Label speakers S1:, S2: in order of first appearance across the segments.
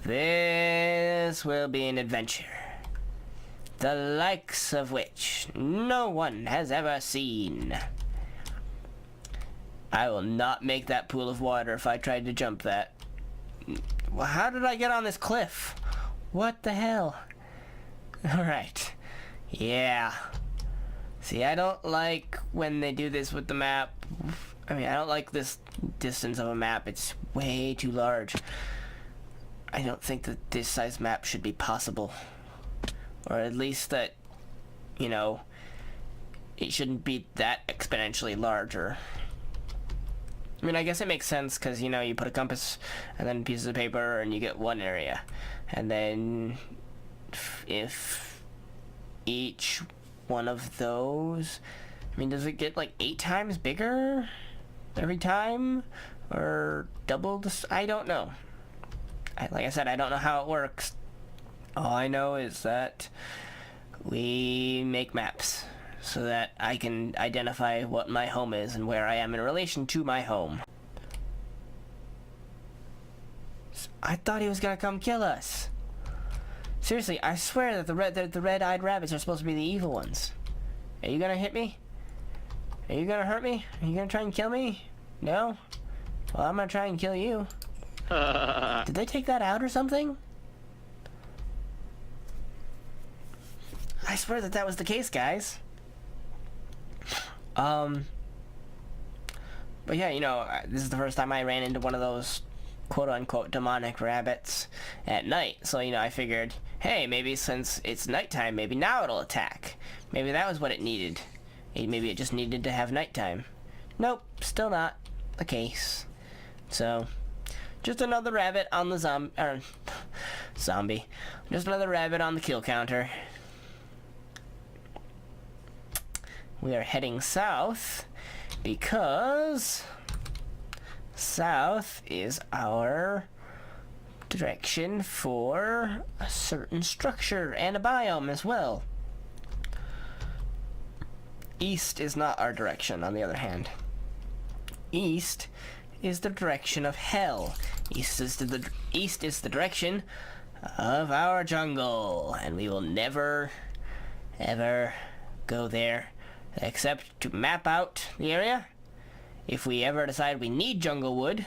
S1: This will be an adventure, the likes of which no one has ever seen. I will not make that pool of water if I tried to jump that. Well, how did I get on this cliff? What the hell? Alright. Yeah. See, I don't like when they do this with the map. I mean, I don't like this distance of a map. It's way too large. I don't think that this size map should be possible. Or at least that, you know, it shouldn't be that exponentially larger. I mean, I guess it makes sense because, you know, you put a compass and then pieces of paper and you get one area. And then if each one of those, I mean, does it get like 8 times bigger every time? Or double the, I don't know. Like I said, I don't know how it works. All I know is that we make maps so that I can identify what my home is and where I am in relation to my home. I thought he was gonna come kill us. Seriously, I swear that the red-eyed rabbits are supposed to be the evil ones. Are you gonna hit me? Are you gonna hurt me? Are you gonna try and kill me? No? Well, I'm gonna try and kill you. Did they take that out or something? I swear that was the case, guys. But yeah, you know, this is the first time I ran into one of those quote-unquote demonic rabbits at night. So, you know, I figured, hey, maybe since it's nighttime, maybe now it'll attack. Maybe that was what it needed. Maybe it just needed to have nighttime. Nope, still not the case. So, just another rabbit on the zombie. Just another rabbit on the kill counter. We are heading south because south is our direction for a certain structure and a biome as well. East is not our direction, on the other hand. East is the direction of hell. East is the direction of our jungle, and we will never, ever go there except to map out the area. If we ever decide we need jungle wood,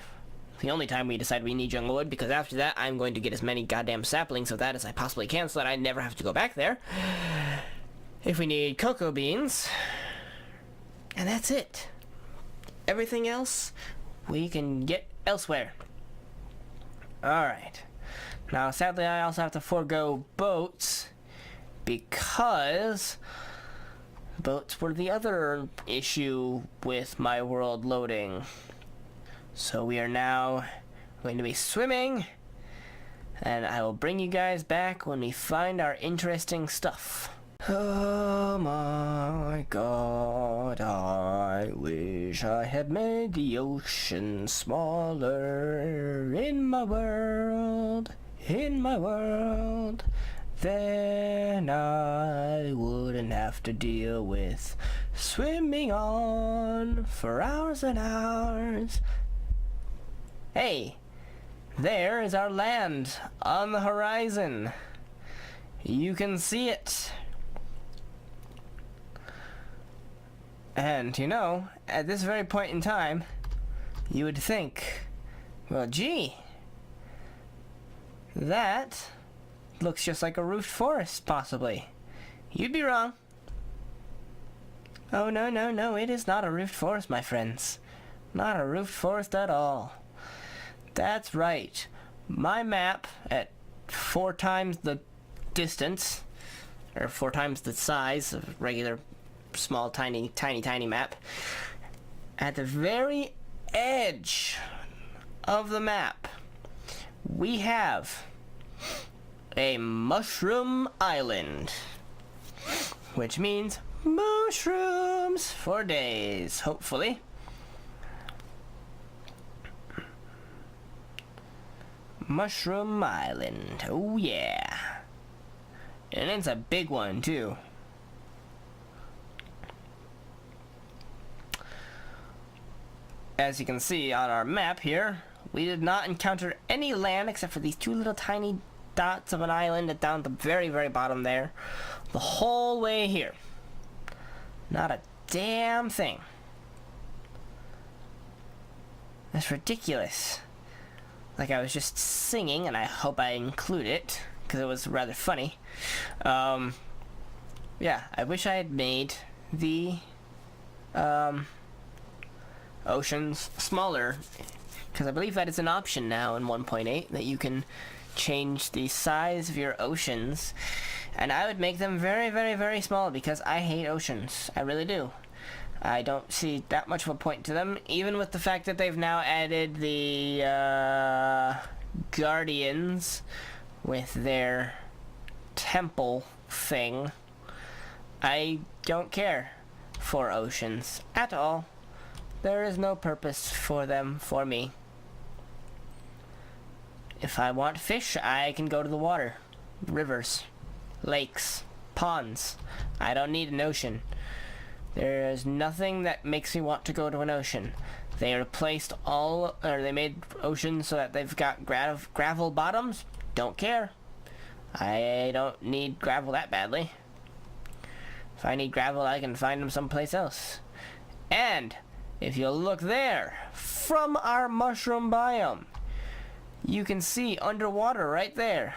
S1: the only time we decide we need jungle wood, because after that I'm going to get as many goddamn saplings of that as I possibly can so that I never have to go back there. If we need cocoa beans, and that's it. Everything else we can get elsewhere. Alright. Now sadly I also have to forego boats because boats were the other issue with my world loading. So we are now going to be swimming, and I will bring you guys back when we find our interesting stuff. Oh my god, I wish I had made the ocean smaller in my world, then I wouldn't have to deal with swimming on for hours and hours. Hey, there is our land on the horizon. You can see it. And, you know, at this very point in time, you would think, well, gee, that looks just like a roofed forest, possibly. You'd be wrong. Oh, no, no, no, it is not a roofed forest, my friends. Not a roofed forest at all. That's right. My map, at 4 times the distance, or 4 times the size of a regular small, tiny map, at the very edge of the map, we have a mushroom island, which means mushrooms for days, hopefully. Mushroom Island, oh yeah. And it's a big one too. As you can see on our map here, We did not encounter any land except for these two little tiny dots of an island down at the very, very bottom there. The whole way here. Not a damn thing. That's ridiculous. Like I was just singing, and I hope I include it, because it was rather funny. Yeah, I wish I had made the oceans smaller, because I believe that is an option now in 1.8, that you can change the size of your oceans, and I would make them very, very, very small, because I hate oceans. I really do. I don't see that much of a point to them, even with the fact that they've now added the Guardians with their temple thing. I don't care for oceans at all. There is no purpose for them for me. If I want fish, I can go to the water. Rivers, lakes, ponds. I don't need an ocean. There is nothing that makes me want to go to an ocean. They replaced they made oceans so that they've got gravel bottoms. Don't care. I don't need gravel that badly. If I need gravel, I can find them someplace else. And if you look there, from our mushroom biome, you can see underwater right there.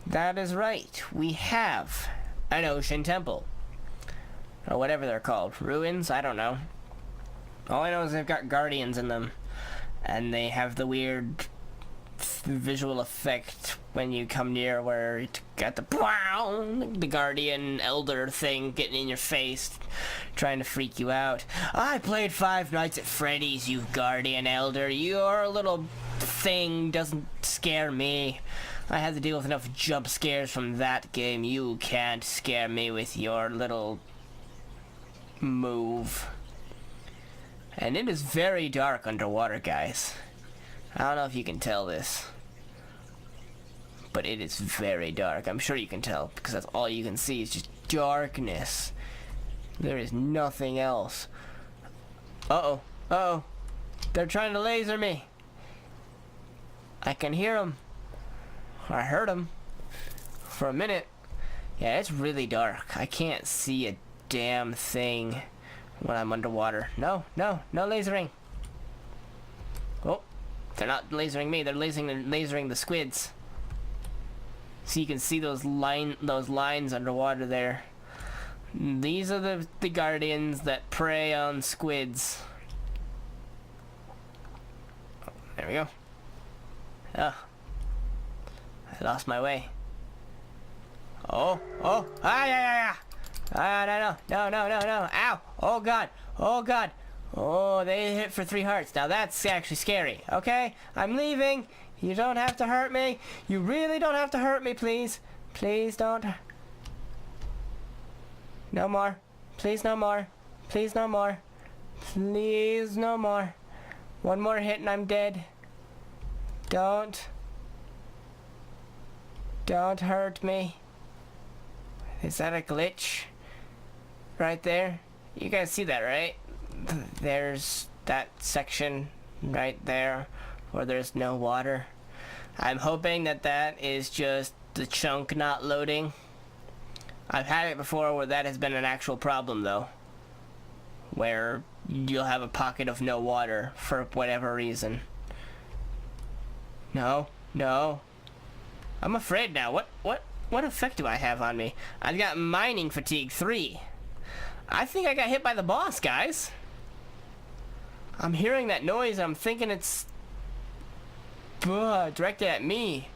S1: That is right. We have an ocean temple. Or whatever they're called. Ruins? I don't know. All I know is they've got guardians in them. And they have the weird visual effect when you come near where you got the guardian elder thing getting in your face, trying to freak you out. I played Five Nights at Freddy's, you guardian elder. Your little thing doesn't scare me. I had to deal with enough jump scares from that game. You can't scare me with your little move. And it is very dark underwater, guys. I don't know if you can tell this, but it is very dark. I'm sure you can tell, because that's all you can see is just darkness. There is nothing else. Uh-oh. Uh-oh. They're trying to laser me. I can hear them. I heard them for a minute. Yeah, it's really dark. I can't see a damn thing when I'm underwater. No lasering. Oh, they're not lasering me. They're lasering the squids. So you can see those lines underwater there. These are the guardians that prey on squids. There we go. Oh, I lost my way. Oh, ah, no, ow, oh god, oh, they hit for 3 hearts. Now that's actually scary. Okay, I'm leaving. You don't have to hurt me. You really don't have to hurt me, please. Please don't. No more. Please, no more. Please, no more. Please, no more. One more hit and I'm dead. Don't hurt me. Is that a glitch? Right there? You guys see that, right? There's that section right there where there's no water. I'm hoping that is just the chunk not loading. I've had it before where that has been an actual problem though, where you'll have a pocket of no water for whatever reason. No. I'm afraid now. What effect do I have on me? I've got mining fatigue 3. I think I got hit by the boss, guys. I'm hearing that noise. I'm thinking it's directed at me.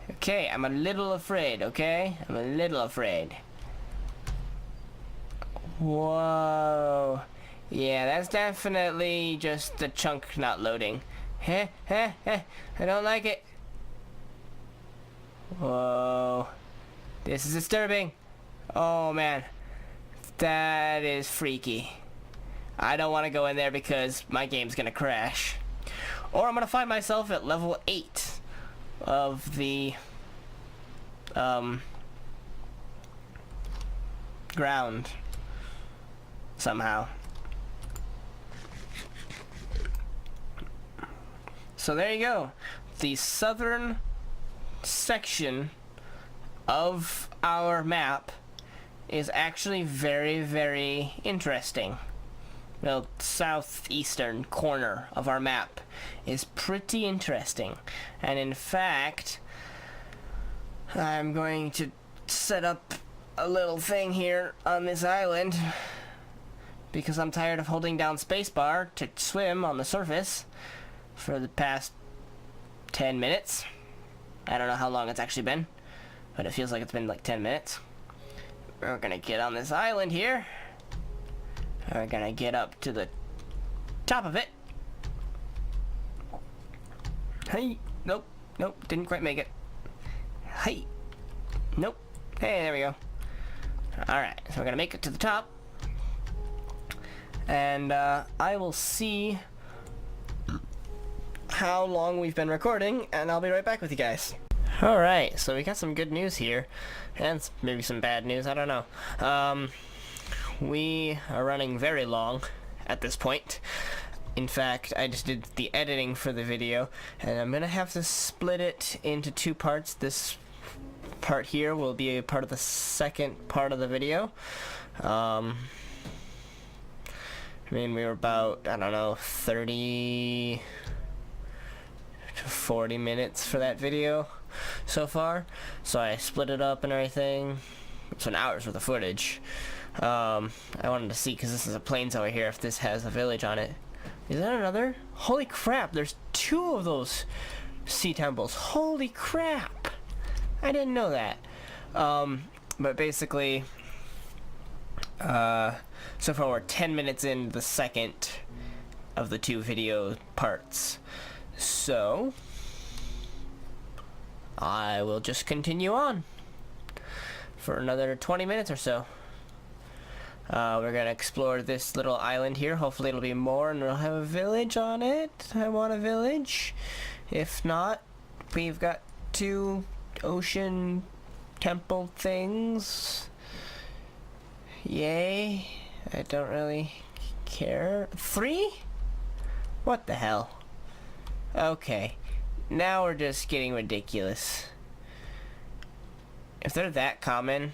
S1: Okay, I'm a little afraid, okay? I'm a little afraid. Whoa. Yeah, that's definitely just the chunk not loading. I don't like it. Whoa. This is disturbing. Oh, man. That is freaky. I don't want to go in there because my game's gonna crash. Or I'm gonna find myself at level 8 of the ground somehow. So there you go. The southern section of our map is actually very, very interesting. The southeastern corner of our map is pretty interesting. And in fact, I'm going to set up a little thing here on this island because I'm tired of holding down spacebar to swim on the surface for the past 10 minutes. I don't know how long it's actually been, but it feels like it's been like 10 minutes. We're gonna get on this island here. We're gonna get up to the top of it. Hey, nope, didn't quite make it. Hey, nope. Hey, there we go. Alright, so we're gonna make it to the top. And I will see how long we've been recording, and I'll be right back with you guys. Alright, so we got some good news here, and maybe some bad news, I don't know. We are running very long at this point. In fact, I just did the editing for the video, and I'm gonna have to split it into two parts. This part here will be a part of the second part of the video. I mean, we were about, I don't know, 30 to 40 minutes for that video so far, so I split it up and everything. It's an hour's worth of footage. I wanted to see, because this is a plains over here, if this has a village on it. Is that another? Holy crap, there's two of those sea temples. Holy crap, I didn't know that. But basically, so far we're 10 minutes into the second of the two video parts, so I will just continue on for another 20 minutes or so. We're gonna explore this little island here. Hopefully it'll be more and we'll have a village on it. I want a village. If not, we've got two ocean temple things. Yay. I don't really care. 3? What the hell? Okay. Now we're just getting ridiculous. If they're that common,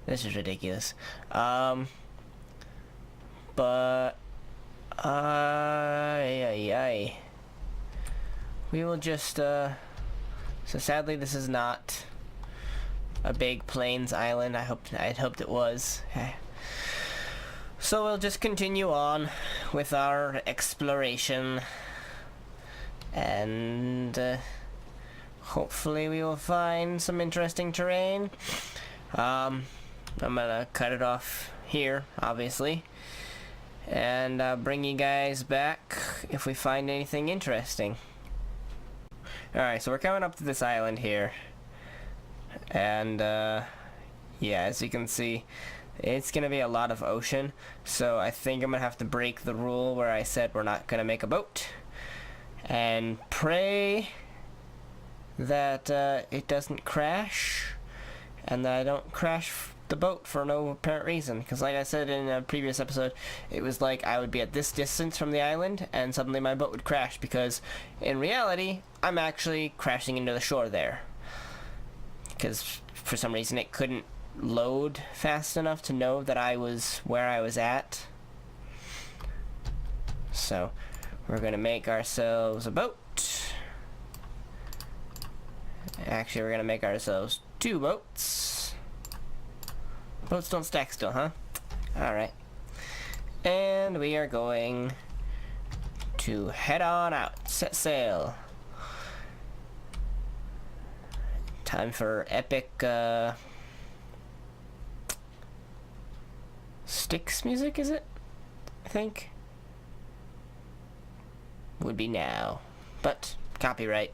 S1: this is ridiculous. But we will just so sadly this is not a big plains island. I'd hoped it was. So we'll just continue on with our exploration, and hopefully we will find some interesting terrain. I'm gonna cut it off here, obviously, and bring you guys back if we find anything interesting. Alright, so we're coming up to this island here, and yeah, as you can see, it's gonna be a lot of ocean, so I think I'm gonna have to break the rule where I said we're not gonna make a boat, and pray that it doesn't crash, and that I don't crash the boat for no apparent reason, because like I said in a previous episode, it was like I would be at this distance from the island and suddenly my boat would crash, because in reality I'm actually crashing into the shore there, because for some reason it couldn't load fast enough to know that I was where I was at. So we're gonna make ourselves a boat. Actually, we're gonna make ourselves 2 boats. Boats don't stack still, huh? Alright. And we are going to head on out. Set sail. Time for epic Styx music, is it? I think. Would be now. But copyright.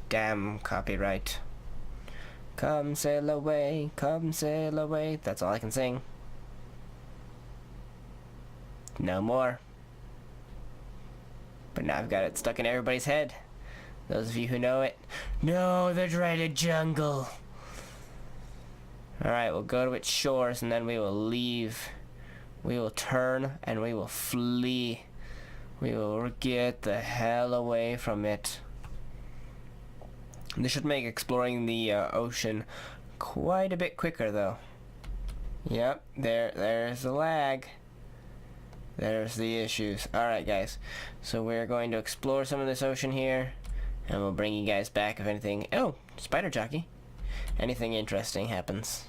S1: Damn copyright. Come sail away, come sail away. That's all I can sing. No more. But now I've got it stuck in everybody's head. Those of you who know it. No, the dreaded jungle. Alright, we'll go to its shores and then we will leave. We will turn and we will flee We will get the hell away from it. This should make exploring the ocean quite a bit quicker, though. Yep, there's the lag. There's the issues. Alright, guys. So we're going to explore some of this ocean here, and we'll bring you guys back if anything... Oh, spider jockey. Anything interesting happens.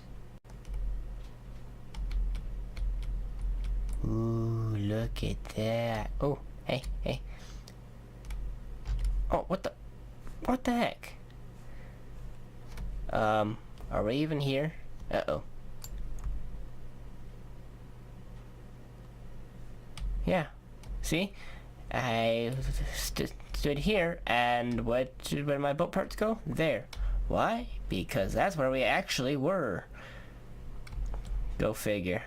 S1: Ooh, look at that. Oh, hey, hey. Oh, what the heck? Are we even here? Uh-oh. Yeah. See? I stood here, and where did my boat parts go? There. Why? Because that's where we actually were. Go figure.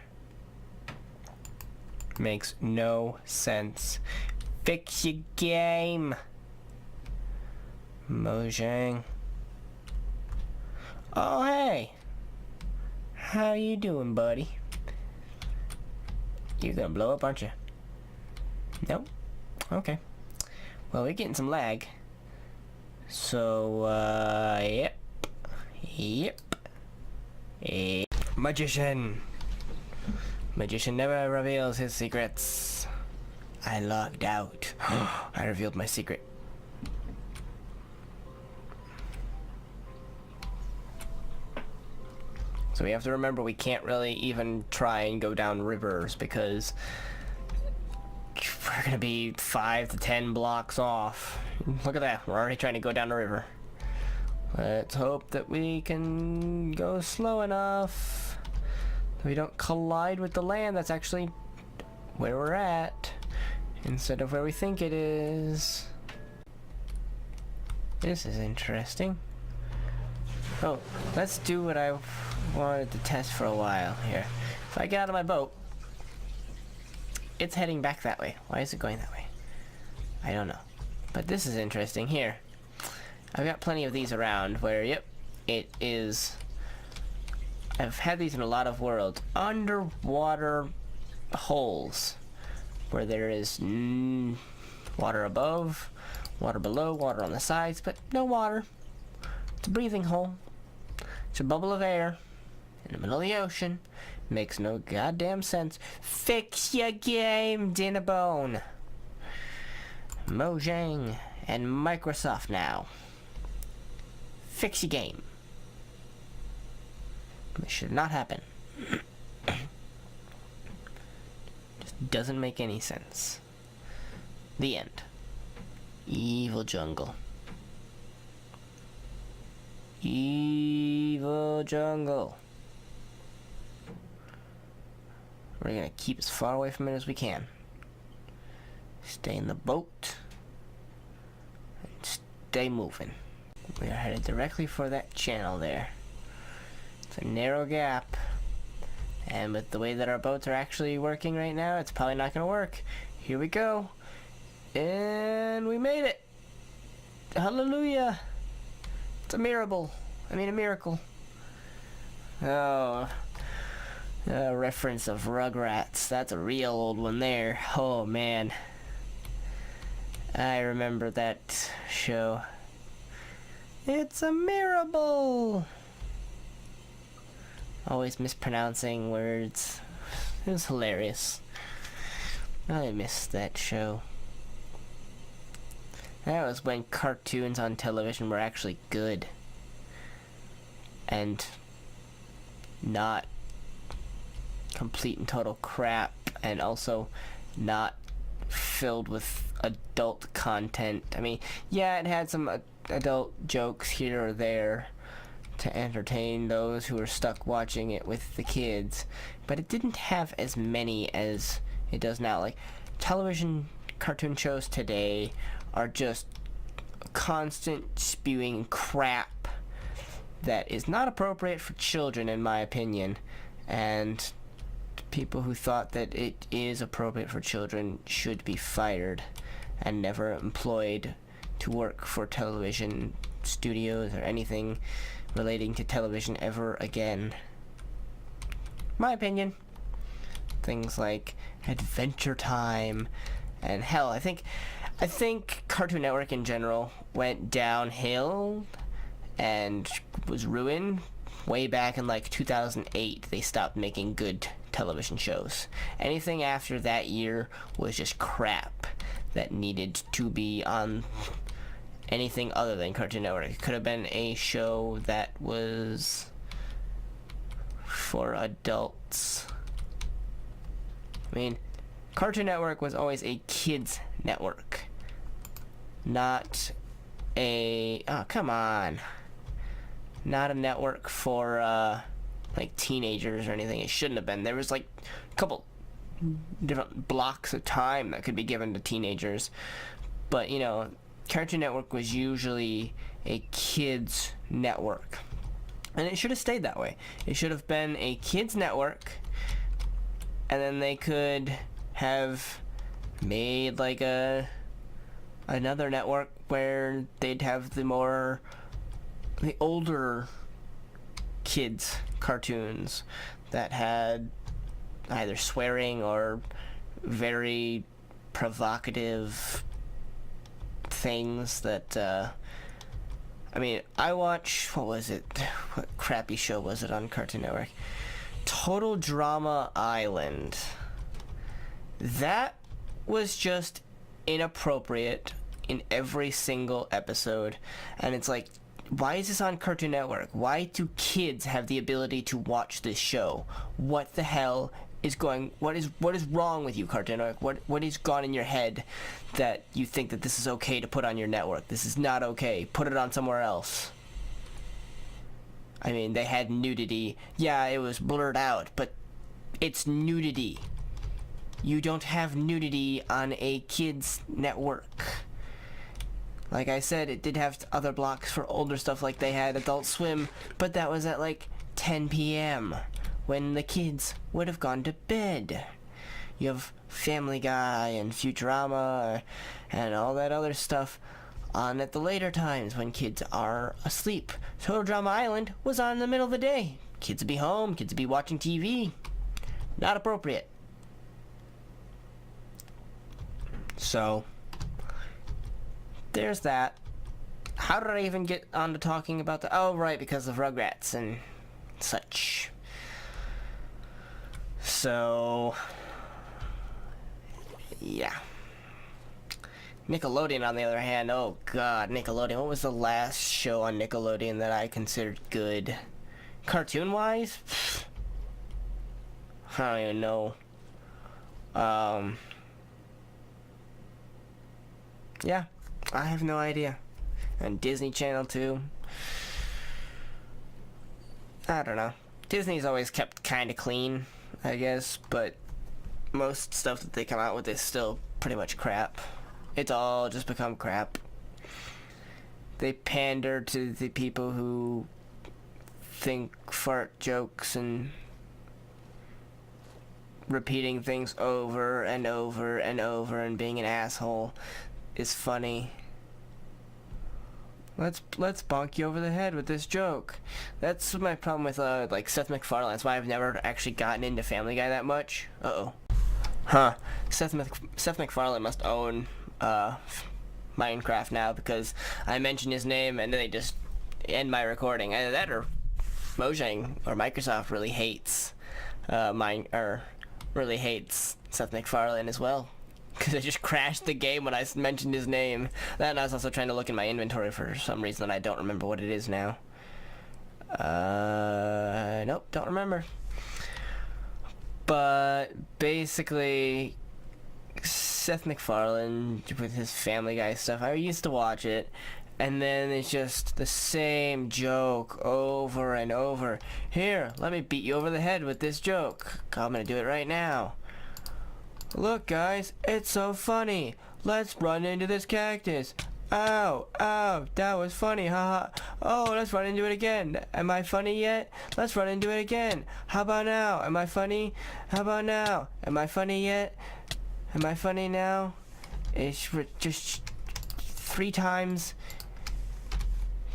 S1: Makes no sense. Fix your game. Mojang. Oh, hey. How you doing, buddy? You're gonna blow up, aren't you? Nope. Okay. Well, we're getting some lag. So, yep. Magician. Magician never reveals his secrets. I logged out. I revealed my secret. So we have to remember we can't really even try and go down rivers because we're gonna be 5 to 10 blocks off. Look at that, we're already trying to go down the river. Let's hope that we can go slow enough that we don't collide with the land that's actually where we're at instead of where we think it is. This is interesting. Oh, let's do what I wanted to test for a while here. If I get out of my boat, it's heading back that way. Why is it going that way? I don't know. But this is interesting here. I've got plenty of these around where, yep, it is... I've had these in a lot of worlds. Underwater holes where there is water above, water below, water on the sides, but no water. It's a breathing hole. It's a bubble of air in the middle of the ocean. Makes no goddamn sense. Fix your game, Dinabone. Mojang and Microsoft now. Fix your game. This should not happen. Just doesn't make any sense. The end. Evil jungle. Evil jungle. We're gonna keep as far away from it as we can. Stay in the boat. And stay moving. We are headed directly for that channel there. It's a narrow gap. And with the way that our boats are actually working right now, it's probably not gonna work. Here we go. And we made it. Hallelujah. It's a miracle. I mean a miracle. Oh. A reference of Rugrats. That's a real old one there. Oh man. I remember that show. It's a miracle. Always mispronouncing words. It was hilarious. I missed that show. That was when cartoons on television were actually good. And not complete and total crap, and also not filled with adult content. I mean, yeah, it had some adult jokes here or there to entertain those who were stuck watching it with the kids, but it didn't have as many as it does now. Like, television cartoon shows today are just constant spewing crap that is not appropriate for children, in my opinion, and people who thought that it is appropriate for children should be fired and never employed to work for television studios or anything relating to television ever again. My opinion. Things like Adventure Time And hell, I think Cartoon Network in general went downhill and was ruined way back in like 2008. They stopped making good television shows. Anything after that year was just crap that needed to be on anything other than Cartoon Network. It could have been a show that was for adults. I mean, Cartoon Network was always a kids network, not a, oh come on, not a network for like teenagers or anything. It shouldn't have been. There was like a couple different blocks of time that could be given to teenagers, but you know, Cartoon Network was usually a kids network, and it should have stayed that way. It should have been a kids network, and then they could have made like another network where they'd have the older kids cartoons that had either swearing or very provocative things that I mean, I watch, what was it, what crappy show was it on Cartoon Network? Total Drama Island. That was just inappropriate in every single episode, and it's like, why is this on Cartoon Network? Why do kids have the ability to watch this show? What the hell is what is wrong with you, Cartoon Network? What is gone in your head that you think that this is okay to put on your network? This is not okay. Put it on somewhere else. I mean, they had nudity. Yeah, it was blurred out, but it's nudity. You don't have nudity on a kids network. Like I said, it did have other blocks for older stuff, like they had Adult Swim, but that was at like 10 p.m. when the kids would have gone to bed. You have Family Guy and Futurama and all that other stuff on at the later times when kids are asleep. Total Drama Island was on in the middle of the day. Kids would be home, kids would be watching TV. Not appropriate. So, there's that. How did I even get on to talking about the... Oh, right, because of Rugrats and such. So, yeah. Nickelodeon, on the other hand, oh god, Nickelodeon. What was the last show on Nickelodeon that I considered good? Cartoon-wise? I don't even know. Yeah, I have no idea. And Disney Channel too. I don't know. Disney's always kept kind of clean, I guess, but most stuff that they come out with is still pretty much crap. It's all just become crap. They pander to the people who think fart jokes and repeating things over and over and over and being an asshole is funny. Let's bonk you over the head with this joke. That's my problem with like Seth MacFarlane. That's why I've never actually gotten into Family Guy that much. Uh-oh. Huh. Seth MacFarlane must own Minecraft now, because I mentioned his name and they just end my recording. Either that or Mojang or Microsoft really hates really hates Seth MacFarlane as well, because I just crashed the game when I mentioned his name. Then I was also trying to look in my inventory for some reason and I don't remember what it is now. Nope, don't remember. But basically, Seth MacFarlane with his Family Guy stuff, I used to watch it, and then it's just the same joke over and over. Here, let me beat you over the head with this joke. I'm gonna do it right now. Look guys, it's so funny. Let's run into this cactus. Ow, ow, that was funny, haha. Oh, let's run into it again. Am I funny yet? Let's run into it again. How about now? Am I funny? How about now? Am I funny yet? Am I funny now? It's just 3 times.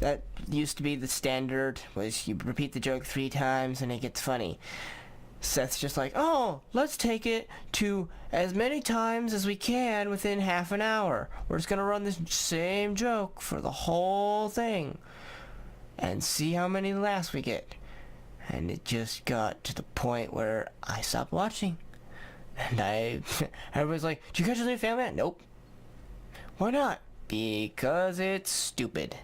S1: That used to be the standard, was you repeat the joke 3 times and it gets funny. Seth's just like, oh, let's take it to as many times as we can within half an hour. We're just gonna run this same joke for the whole thing and see how many laughs we get. And it just got to the point where I stopped watching. And everybody's like, do you catch the new Family Guy? Nope. Why not? Because it's stupid.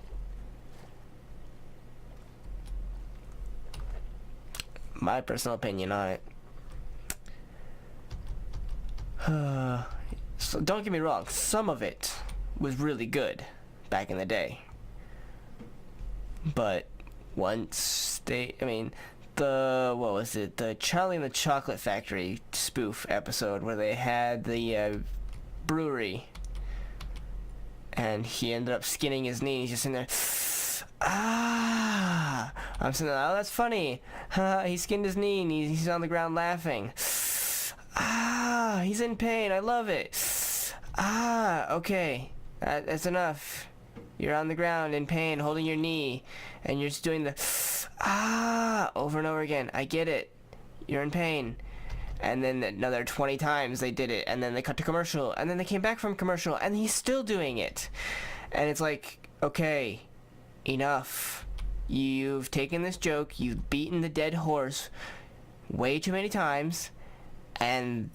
S1: My personal opinion on it. So don't get me wrong, some of it was really good back in the day. But once what was it? The Charlie and the Chocolate Factory spoof episode where they had the brewery and he ended up skinning his knee. He's just in there. I'm saying, oh, that's funny. He skinned his knee and he's on the ground laughing. He's in pain. I love it. Okay. That's enough. You're on the ground in pain, holding your knee, and you're just doing the over and over again. I get it. You're in pain. And then another 20 times they did it, and then they cut to commercial, and then they came back from commercial, and he's still doing it. And it's like, okay, enough. You've taken this joke, you've beaten the dead horse way too many times, and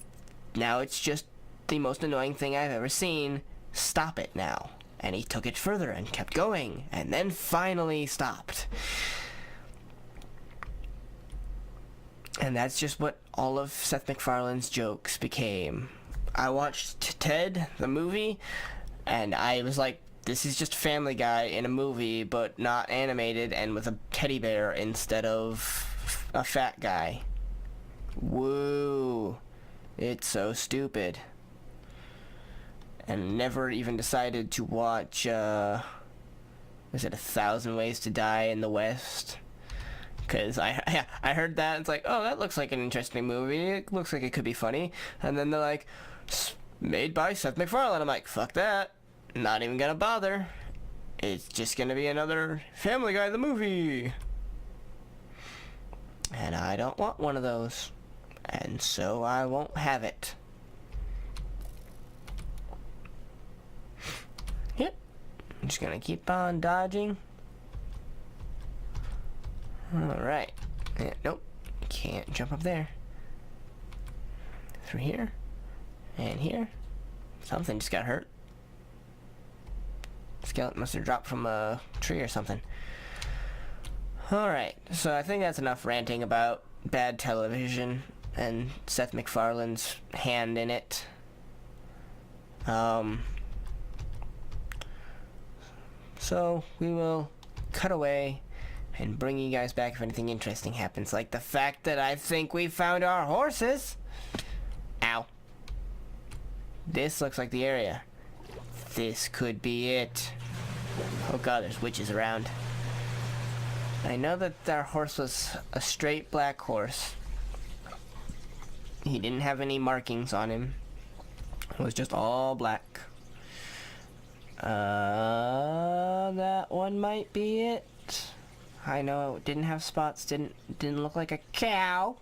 S1: now it's just the most annoying thing I've ever seen. Stop it now. And he took it further and kept going, and then finally stopped. And that's just what all of Seth MacFarlane's jokes became. I watched Ted, the movie, and I was like, this is just Family Guy in a movie, but not animated and with a teddy bear instead of a fat guy. Woo. It's so stupid. And never even decided to watch, is it 1,000 Ways to Die in the West? Because I heard that, and it's like, oh, that looks like an interesting movie, it looks like it could be funny, and then they're like, made by Seth MacFarlane. I'm like, fuck that, not even gonna bother, it's just gonna be another Family Guy the movie. And I don't want one of those, and so I won't have it. Yep, I'm just gonna keep on dodging. Alright. Yeah, nope. Can't jump up there. Through here. And here. Something just got hurt. Skeleton must have dropped from a tree or something. Alright. So I think that's enough ranting about bad television and Seth MacFarlane's hand in it. So we will cut away and bring you guys back if anything interesting happens, like the fact that I think we found our horses. Ow. This looks like the area. This could be it. Oh god, there's witches around. I know that our horse was a straight black horse. He didn't have any markings on him. It was just all black. That one might be it. I know it didn't have spots, didn't look like a cow.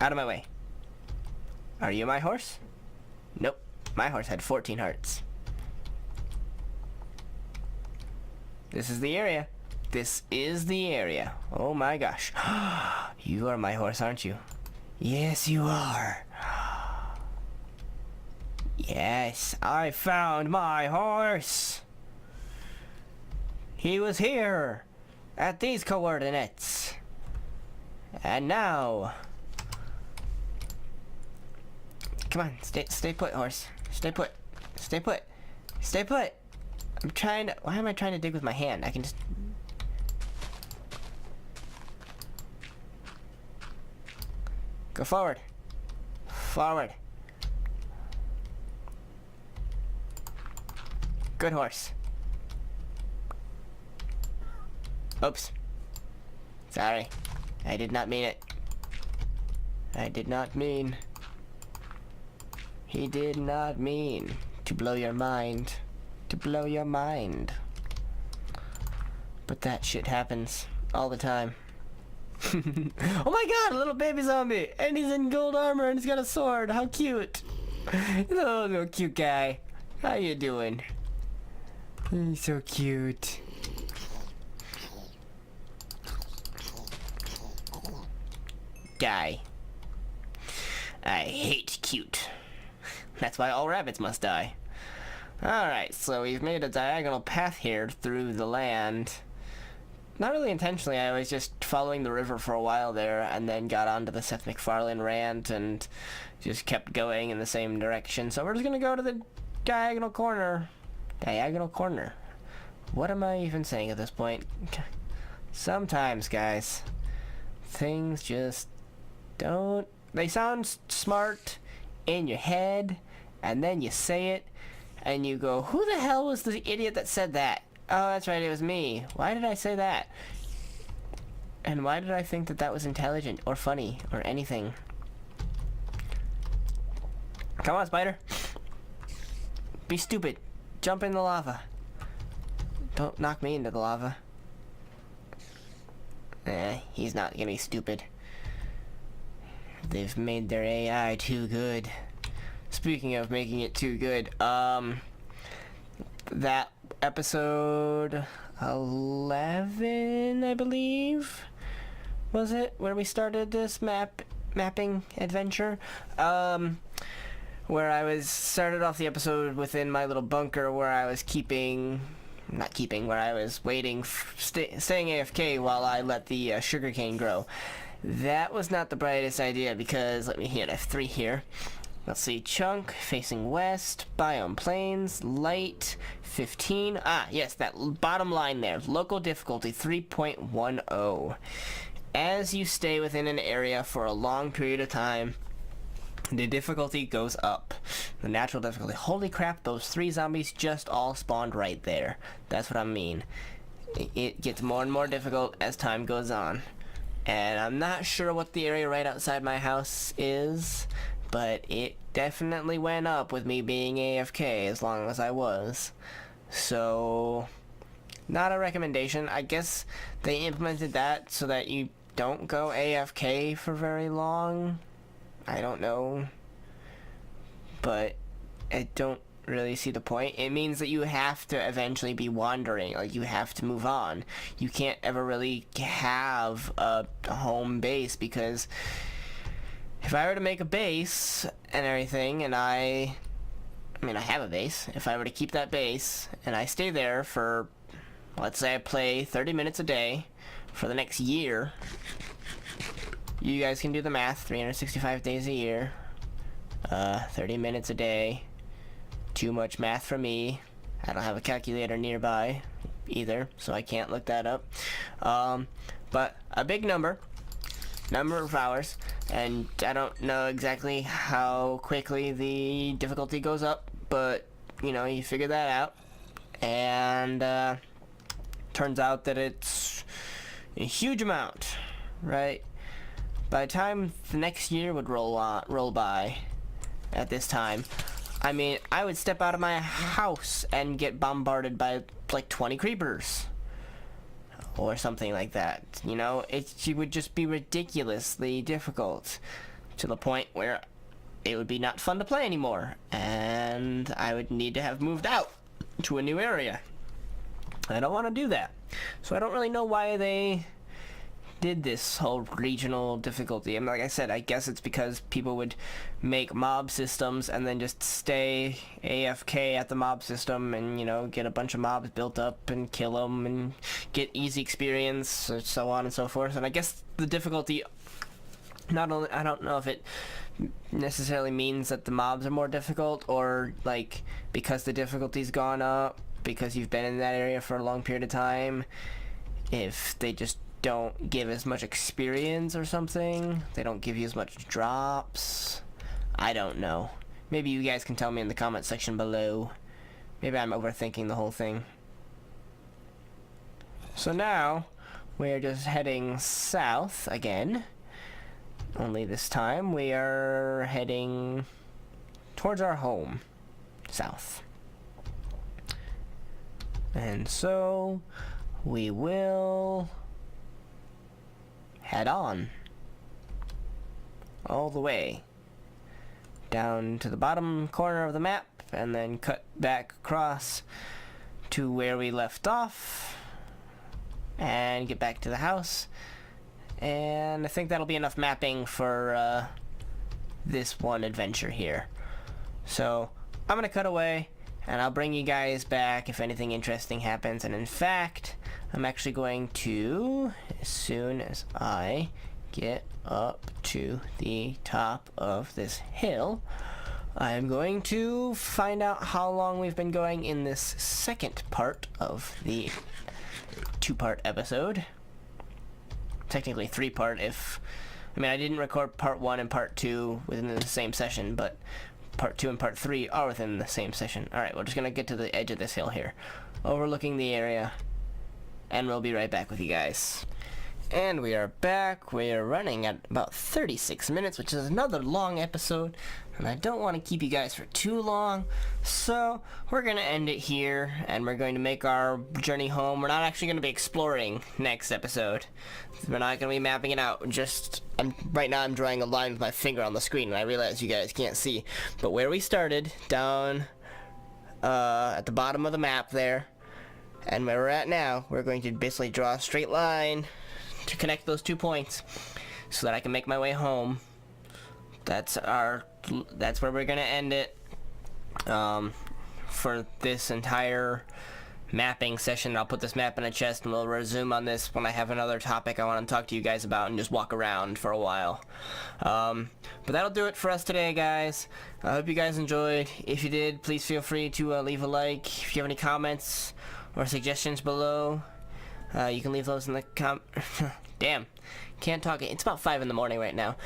S1: Out of my way. Are you my horse? Nope. My horse had 14 hearts. This is the area. This is the area. Oh my gosh. You are my horse, aren't you? Yes, you are. Yes, I found my horse. He was here at these coordinates. And now... Come on, stay put, horse. Stay put. Stay put. Stay put. I'm trying to... Why am I trying to dig with my hand? I can just... Go forward. Forward. Good horse. Oops. Sorry. I did not mean it. I did not mean... He did not mean to blow your mind. To blow your mind. But that shit happens all the time. Oh my god, a little baby zombie! And he's in gold armor and he's got a sword. How cute. Hello, little cute guy. How you doing? He's so cute. Die. I hate cute. That's why all rabbits must die. Alright, so we've made a diagonal path here through the land. Not really intentionally, I was just following the river for a while there and then got onto the Seth MacFarlane rant and just kept going in the same direction. So we're just gonna go to the diagonal corner. Diagonal corner. What am I even saying at this point? Sometimes, guys, things just don't... They sound smart in your head, and then you say it, and you go, who the hell was the idiot that said that? Oh, that's right, it was me. Why did I say that? And why did I think that that was intelligent, or funny, or anything? Come on, spider. Be stupid. Jump in the lava. Don't knock me into the lava. He's not gonna be stupid. They've made their AI too good. Speaking of making it too good, that episode 11, I believe, was it, where we started this mapping adventure, where I started off the episode within my little bunker where I was where I was waiting, staying AFK while I let the sugarcane grow. That was not the brightest idea because, let me hit F3 here. Let's see, chunk, facing west, biome plains, light, 15. Ah, yes, that bottom line there. Local difficulty, 3.10. As you stay within an area for a long period of time, the difficulty goes up. The natural difficulty. Holy crap, those 3 zombies just all spawned right there. That's what I mean. It gets more and more difficult as time goes on. And I'm not sure what the area right outside my house is, but it definitely went up with me being AFK as long as I was. So, not a recommendation. I guess they implemented that so that you don't go AFK for very long. I don't know. But I don't really see the point. It means that you have to eventually be wandering, like you have to move on. You can't ever really have a home base, because if I were to make a base and everything, and I mean I have a base, if I were to keep that base and I stay there for, let's say I play 30 minutes a day for the next year, you guys can do the math, 365 days a year, 30 minutes a day. Too much math for me. I don't have a calculator nearby either, so I can't look that up. But a big number of hours, and I don't know exactly how quickly the difficulty goes up, but you know, you figure that out, and turns out that it's a huge amount, right? By the time the next year would roll by at this time, I mean, I would step out of my house and get bombarded by like 20 creepers or something like that. You know, it would just be ridiculously difficult to the point where it would be not fun to play anymore, and I would need to have moved out to a new area. I don't want to do that, so I don't really know why they did this whole regional difficulty. And like I said, I guess it's because people would make mob systems and then just stay AFK at the mob system and, you know, get a bunch of mobs built up and kill them and get easy experience, or so on and so forth. And I guess the difficulty, not only, I don't know if it necessarily means that the mobs are more difficult, or like because the difficulty's gone up because you've been in that area for a long period of time, if they just don't give as much experience or something. They don't give you as much drops. I don't know. Maybe you guys can tell me in the comment section below. Maybe I'm overthinking the whole thing. So now we're just heading south again. Only this time we are heading towards our home, south. And so we will head on all the way down to the bottom corner of the map and then cut back across to where we left off and get back to the house. And I think that'll be enough mapping for this one adventure here. So I'm gonna cut away and I'll bring you guys back if anything interesting happens. And in fact, I'm actually going to, as soon as I get up to the top of this hill, I'm going to find out how long we've been going in this second part of the two-part episode. Technically three-part if... I mean, I didn't record part 1 and part 2 within the same session, but part 2 and part 3 are within the same session. Alright, we're just gonna get to the edge of this hill here, overlooking the area, and we'll be right back with you guys. And we are back. We are running at about 36 minutes, which is another long episode, and I don't want to keep you guys for too long, so we're going to end it here, and we're going to make our journey home. We're not actually going to be exploring next episode. We're not going to be mapping it out. Right now I'm drawing a line with my finger on the screen, and I realize you guys can't see, but where we started, down at the bottom of the map there, and where we're at now, we're going to basically draw a straight line to connect those 2 points so that I can make my way home. That's where we're gonna end it for this entire mapping session. I'll put this map in a chest and we'll resume on this when I have another topic I want to talk to you guys about and just walk around for a while. But that'll do it for us today, guys. I hope you guys enjoyed. If you did, please feel free to leave a like. If you have any comments or suggestions below, you can leave those in the damn, can't talk. It's about 5 in the morning right now.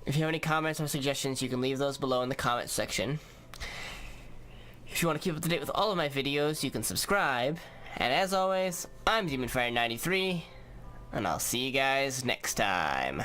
S1: If you have any comments or suggestions, you can leave those below in the comments section. If you want to keep up to date with all of my videos, you can subscribe. And as always, I'm DemonFire93, and I'll see you guys next time.